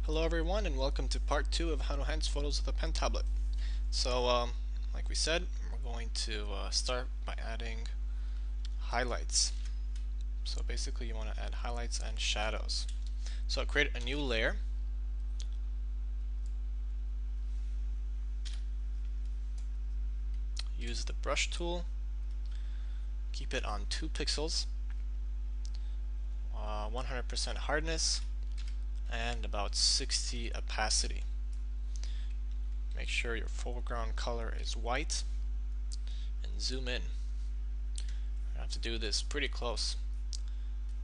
Hello everyone and welcome to part 2 of how to enhance photos with a pen tablet. Like we said, we're going to start by adding highlights. So basically you want to add highlights and shadows. So create a new layer. Use the brush tool. Keep it on 2 pixels, 100% hardness, and about 60 opacity. Make sure your foreground color is white and zoom in. I have to do this pretty close.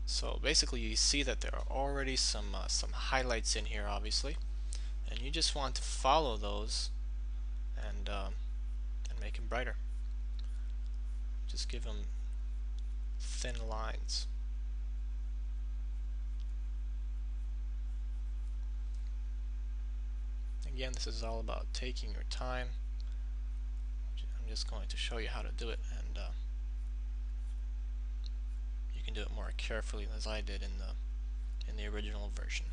So basically you see that there are already some highlights in here, obviously, and you just want to follow those and make them brighter. Just give them thin lines. Again, this is all about taking your time. I'm just going to show you how to do it, and you can do it more carefully as I did in the original version.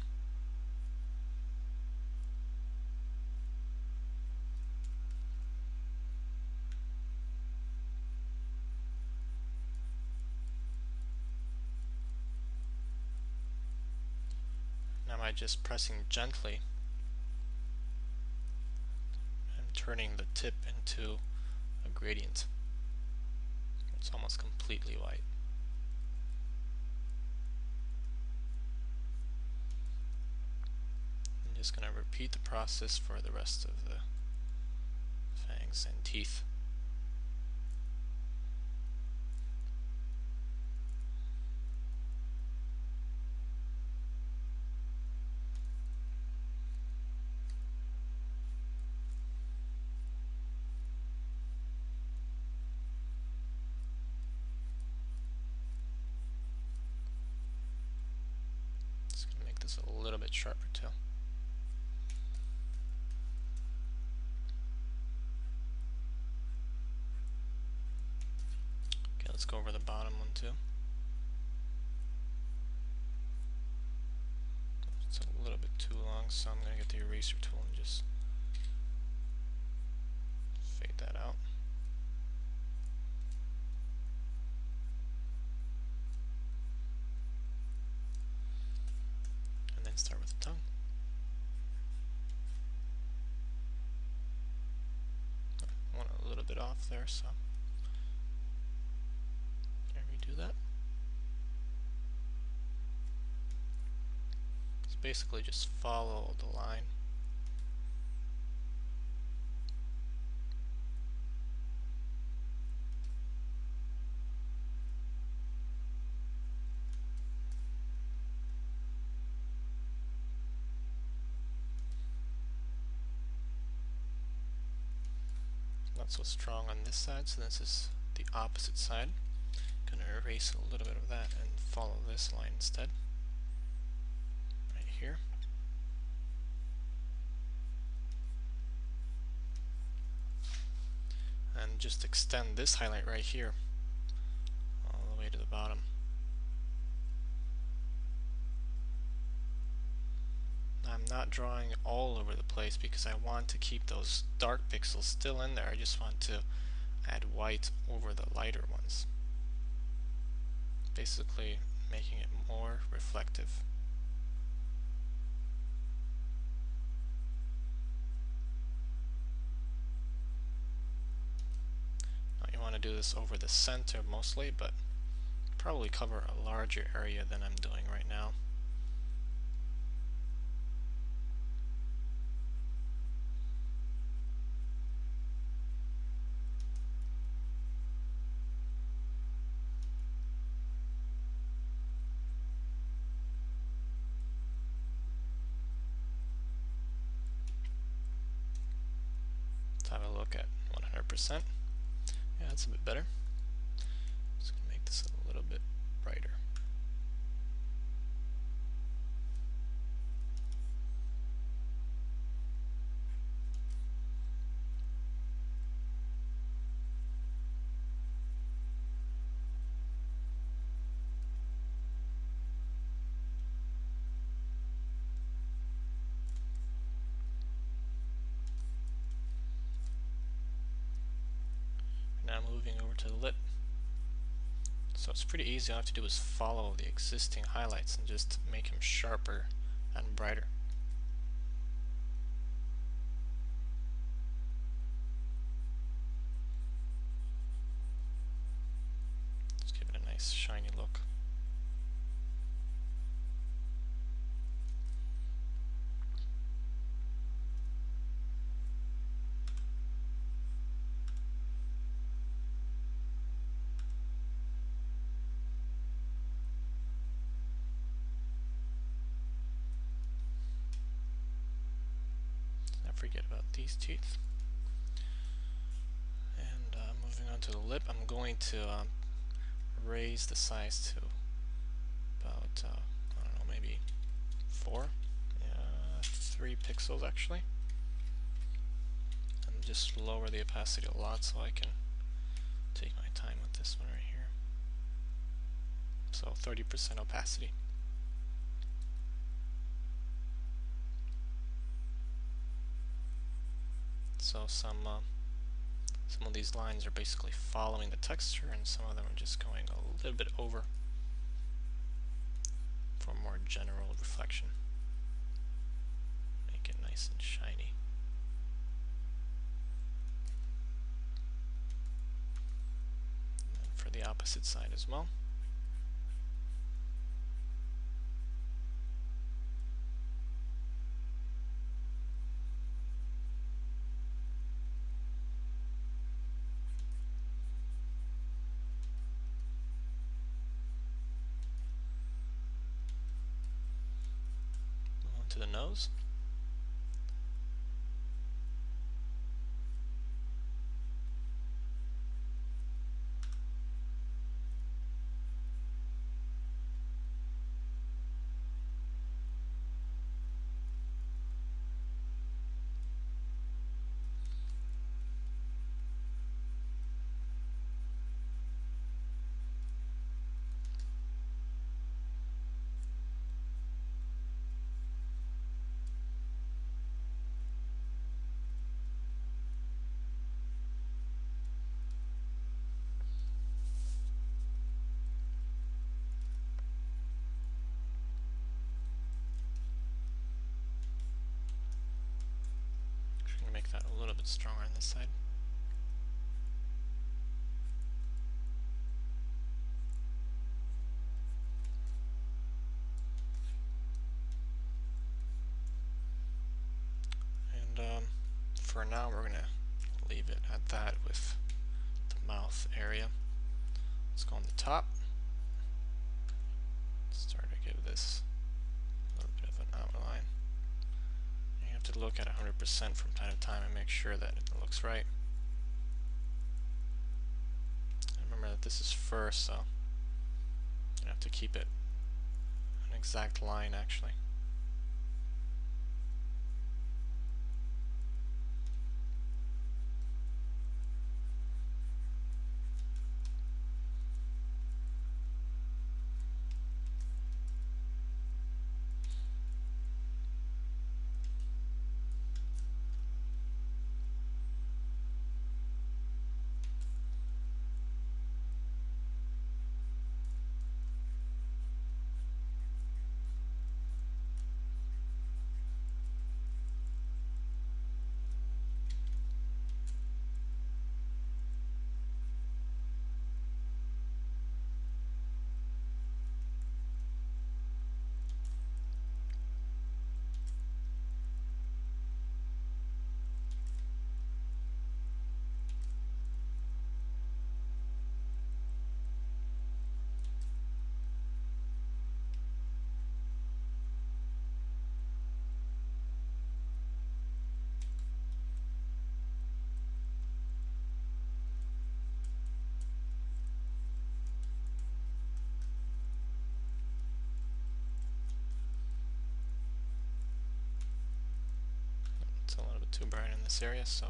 Now by just pressing gently, I'm turning the tip into a gradient. It's almost completely white. I'm just going to repeat the process for the rest of the fangs and teeth. Just going to make this a little bit sharper too. Okay, let's go over the bottom one too. It's a little bit too long, so I'm going to get the eraser tool and just fade that out. And then start with the tongue. I want a little bit off there, so can I redo that? It's basically just follow the line. Not so strong on this side, so this is the opposite side. I'm going to erase a little bit of that and follow this line instead. Right here. And just extend this highlight right here all the way to the bottom. I'm not drawing all over the place because I want to keep those dark pixels still in there. I just want to add white over the lighter ones, basically making it more reflective. Now you want to do this over the center mostly, but probably cover a larger area than I'm doing right now. Let's have a look at 100%. Yeah, that's a bit better. Just going to make this a little bit brighter. over to the lip. So it's pretty easy. All I have to do is follow the existing highlights and just make them sharper and brighter. Let's give it a nice shiny look. Forget about these teeth. And moving on to the lip, I'm going to raise the size to about, I don't know, maybe 3 pixels actually. And just lower the opacity a lot so I can take my time with this one right here. So 30% opacity. So some of these lines are basically following the texture, and some of them are just going a little bit over for more general reflection. Make it nice and shiny. And then for the opposite side as well. To the nose. Make that a little bit stronger on this side. And for now we're going to leave it at that with the mouth area. Let's go on the top. Start to give this a little bit of an outline. You have to look at 100% from time to time and make sure that it looks right. And remember that this is fur, so you have to keep it an exact line actually. It's a little bit too bright in this area, so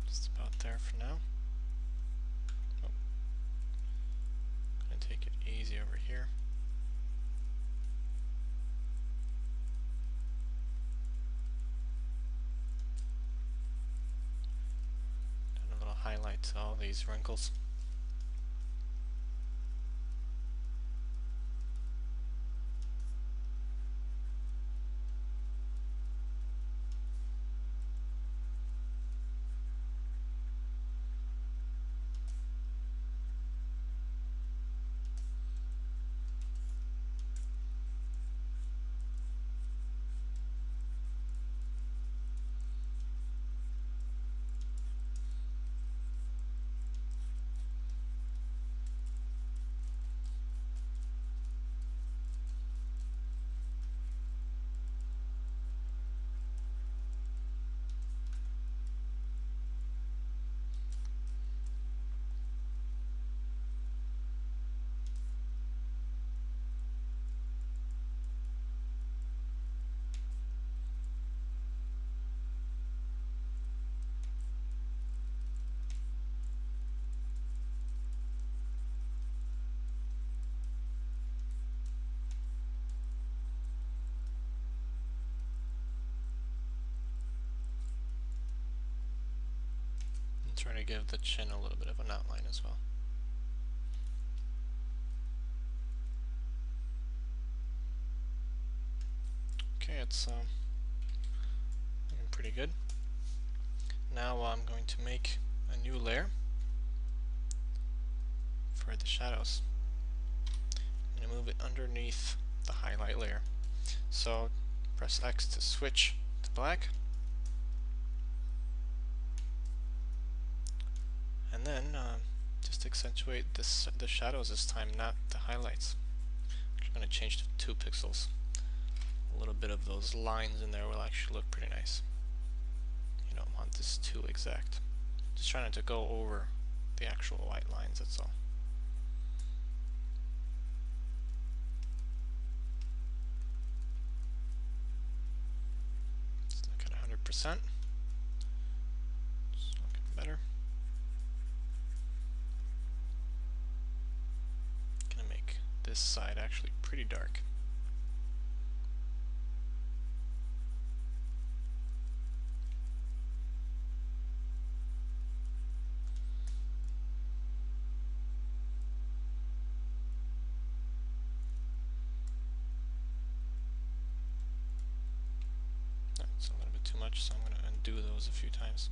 just about there for now. Oh. Gonna take it easy over here. Done a little highlight highlight all these wrinkles. Try to give the chin a little bit of an outline as well. Okay, it's looking pretty good. Now I'm going to make a new layer for the shadows. I'm going to move it underneath the highlight layer. So press X to switch to black. And then just accentuate the shadows this time, not the highlights. I'm going to change to 2 pixels. A little bit of those lines in there will actually look pretty nice. You don't want this too exact. Just trying to go over the actual white lines, that's all. Let's look at 100%. It's looking better. Gonna make this side actually pretty dark. That's a little bit too much, so I'm going to undo those a few times.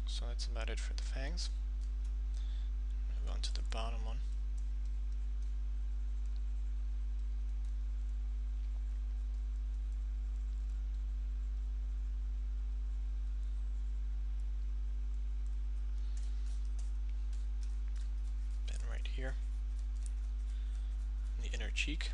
So that's about it for the fangs. Move on to the bottom one. Then right here, the inner cheek.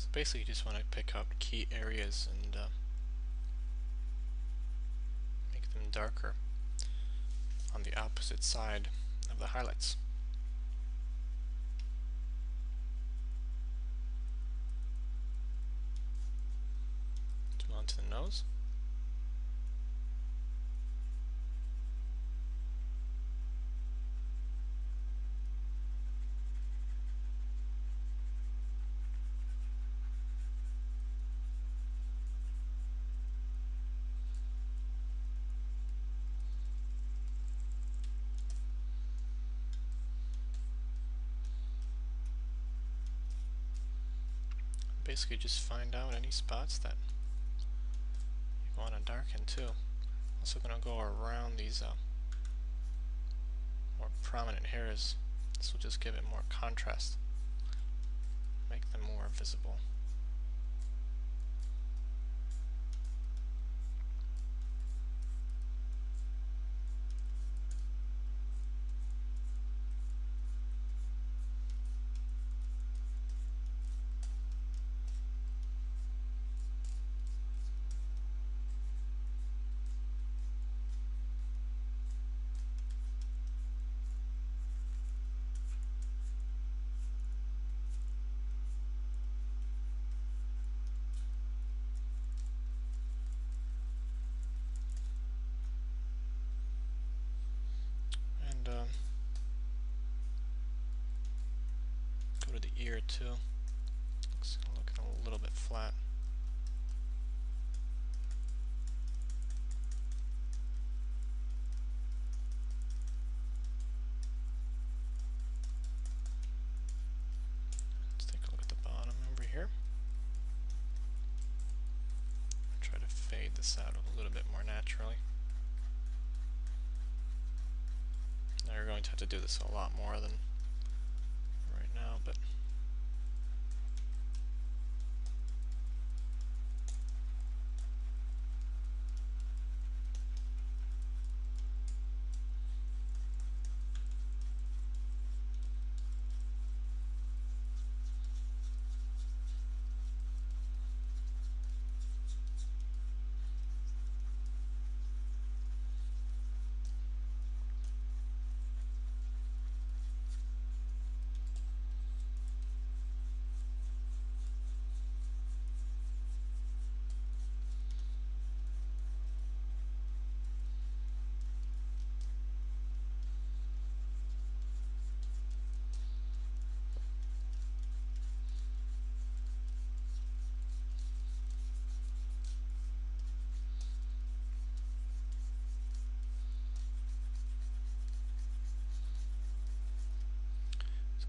So basically you just want to pick out key areas and make them darker on the opposite side of the highlights. Move on to the nose. shadows. Basically just find out any spots that you want to darken too. Also going to go around these more prominent hairs. This will just give it more contrast, make them more visible. And go to the ear too. Looks looking a little bit flat. Let's take a look at the bottom over here. Try to fade this out a little bit more naturally. Now you're going to have to do this a lot more than right now, but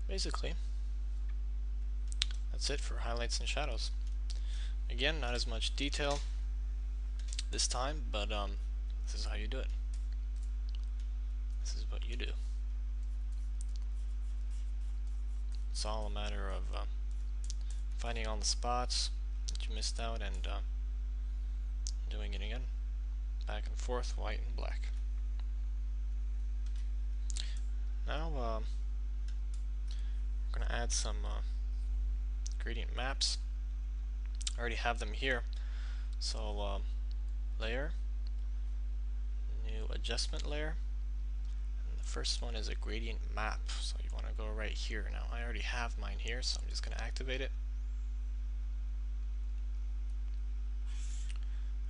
basically that's it for highlights and shadows. Again, not as much detail this time, but this is how you do it. This is what you do. It's all a matter of finding all the spots that you missed out and doing it again, back and forth, white and black. Now we're going to add some gradient maps. I already have them here, so layer, new adjustment layer, and the first one is a gradient map, so you want to go right here. Now I already have mine here, so I'm just going to activate it,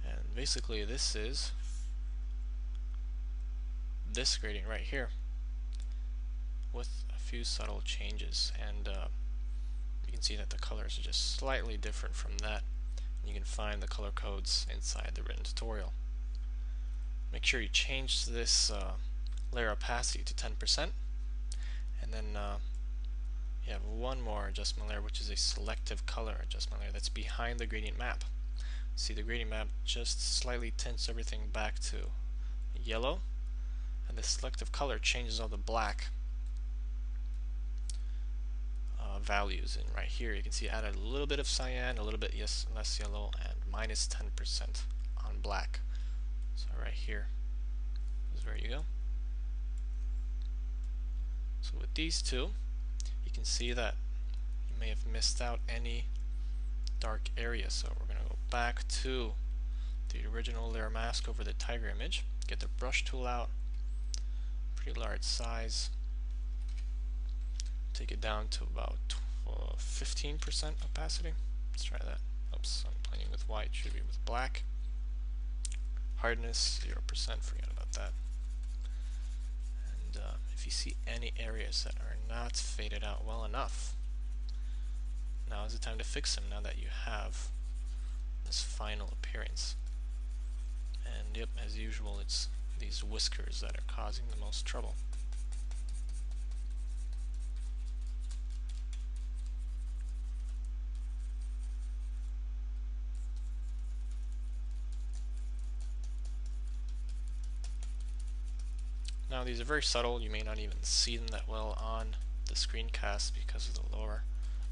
and basically this is this gradient right here with a few subtle changes, and you can see that the colors are just slightly different from that. You can find the color codes inside the written tutorial. Make sure you change this layer opacity to 10%, and then you have one more adjustment layer, which is a selective color adjustment layer that's behind the gradient map. See, the gradient map just slightly tints everything back to yellow, and the selective color changes all the black values. And right here you can see added a little bit of cyan, a little bit less yellow, and minus 10% on black. So right here is where you go. So with these two, you can see that you may have missed out any dark area. So we're going to go back to the original layer mask over the tiger image, get the brush tool out, pretty large size, take it down to about 15% opacity. Let's try that. Oops, I'm playing with white, should be with black. Hardness 0%, forget about that. And if you see any areas that are not faded out well enough, now is the time to fix them, now that you have this final appearance. And yep, as usual, it's these whiskers that are causing the most trouble. Now these are very subtle, you may not even see them that well on the screencast because of the lower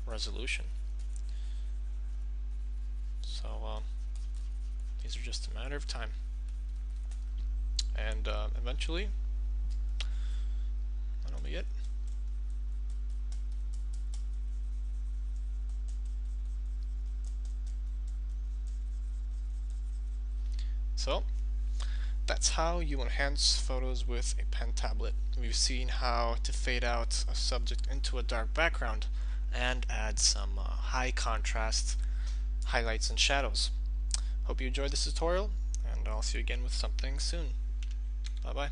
resolution. So these are just a matter of time. And eventually, that'll be it. So that's how you enhance photos with a pen tablet. We've seen how to fade out a subject into a dark background and add some high contrast highlights and shadows. Hope you enjoyed this tutorial, and I'll see you again with something soon. Bye bye.